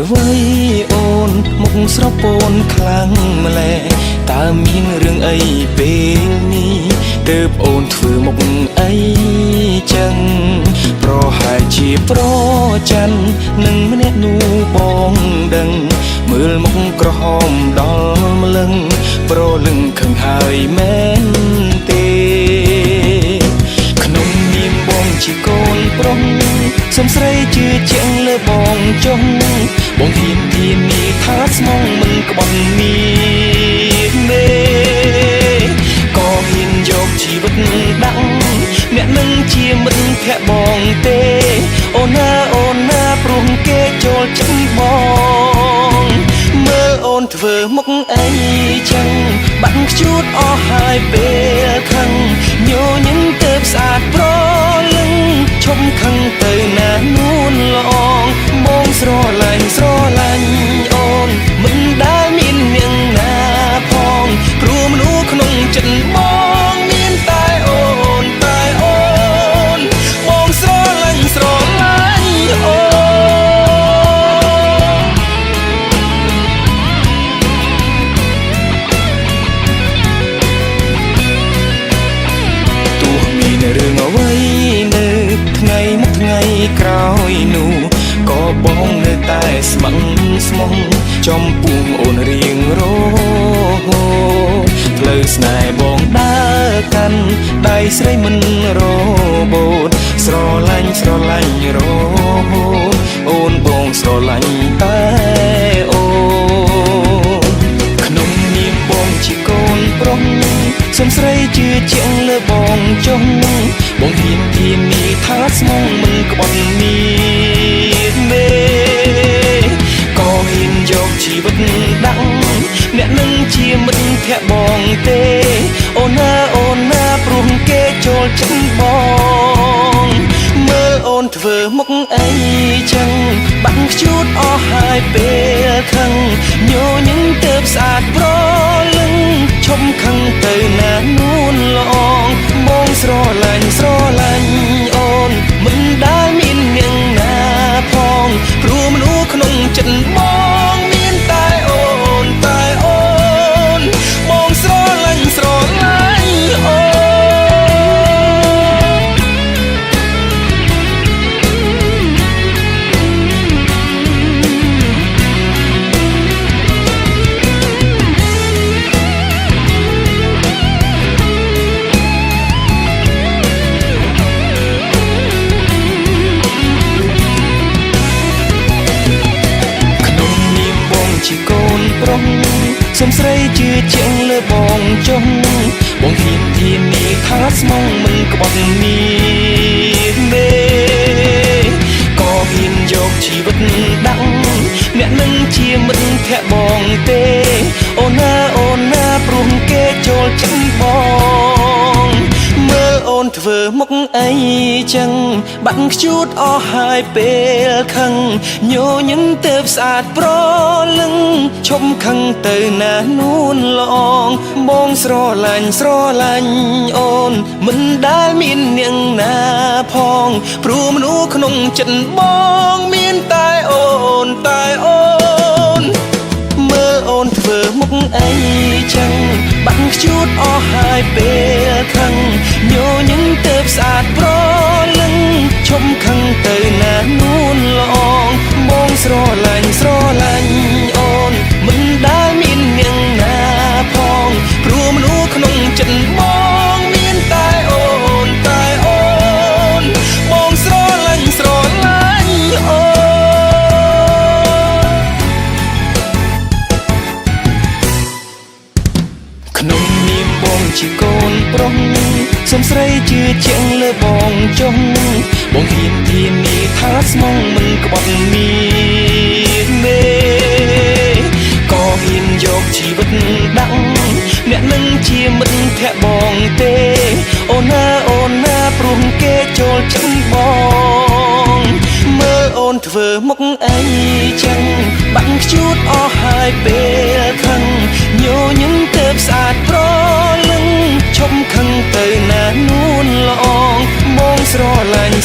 អ្វីអូនមុខស្រពោនខ្លាំងម្ល៉េះតើមានរឿងអីពេលនេះទើបអូនធ្វើមុខអីចឹងប្រហែលជាប្រច័ណ្ឌនឹងម្នាក់នោះបងដឹងមើលមុខក្រហមដល់ម្លឹងប្រលឹងខឹងហើយមែនទេក្នុងនាមបងជាកូនប្រុសសំស្រីជឿជាក់លើបងចុះបងហ៊ានធានាថាស្មងមិនក្បត់មានទេក៏ហ៊ានយកជីវិតដាក់អ្នកនឹងជាមិត្តភក្តិបងទេអូនណាព្រោះគេចូលចិត្តបងមើលអូនធ្វើមុខអីចឹងបាក់ខ្ជួតអស់ហើយពេលខឹងញញឹមទៅស្អាតប្រលឹងឈុំខឹងទៅណានួនល្អងបងស្រឡាញ់អូនមិនដែលមានអ្នកណាផងព្រោះមនុស្សក្នុងចិត្តបងមានតែអូនបងស្រឡាញ់អូនទោះមានរឿងអ្វីនៅថ្ងៃមួយថ្ងៃក្រោយនោះក៏បងនៅតែស្មឹងស្មងចំពោះអូនរៀងរហូតផ្លូវស្នេហ៍បងដើរកាន់ដៃស្រីមិនរបូតស្រឡាញ់រហូតអូនបងស្រឡាញ់តែអូនក្នុងនាមបងជាកូនប្រុសសំស្រីជឿជាក់លើបងចុះបងហ៊ានធានាថាស្មងមិនក្បត់មានទេក៏ហ៊ានយកជីវិតដាក់អ្នកនឹងជាមិត្តភក្តិបងទេអូនណាព្រោះគេចូលចិត្តបងមើលអូនធ្វើមុខអីចឹងបាក់ខ្ជួតអស់ហើយពេលខឹងញញឹមទៅស្អាតប្រលឹងឈុំខឹងទៅណានួនល្អងបងស្រឡាញ់អូនមិនដែលមានអ្នកណាផងព្រោះមនុស្សក្នុងចិត្តបងមានតែអូនបងស្រឡាញ់អូនជាកូនប្រុសសំស្រីជឿជាក់លើបងចុះបងហ៊ានធានាថាស្មងមិនក្បត់មានទេក៏ហ៊ានយកជីវិតដាក់អ្នកនឹងជាមិត្តភក្តិបងទេអូនណាព្រោះគេចូលចិត្តបងមើលអូនធ្វើមុខអីចឹងបាក់ខ្ជួតអស់ហើយពេលខឹងញញឹមទៅស្អាតប្រលឹងឈុំខឹងទៅណានួនល្អងបងស្រឡាញ់អូនមិនដែលមានអ្នកណាផងព្រោះមនុស្សក្នុងចិត្តបងមានតែអូនមើលអូនធ្វើមុខអីចឹងបាក់ខ្ជួតអស់ហើយពេលខឹងញញឹមទៅស្អាតប្រលឹងឈុំខឹងទៅណានួនល្អងបងស្រឡាញ់អូនមិនដែលមានអ្នកណាផងព្រោះមនុស្សក្នុងចិត្តបងមានតែអូនបងស្រឡាញ់អូនក្នុងនាមបងជាកូនប្រុសសំស្រីជឿជាក់លើបងចុះបងហ៊ានធានាថាស្មងមិនក្បត់មានទេក៏ហ៊ានយកជីវិតដាក់អ្នកនឹងជាមិត្តភក្តិបងទេអូនណាព្រោះគេចូលចិត្តបងមើលអូនធ្វើមុខអីចឹងបាក់ខ្ជួតអស់ហើយពេលខឹងញញឹមទៅស្អាតប្រលឹងឈុំខឹងទៅណានួនល្អងបងស្រឡាញ់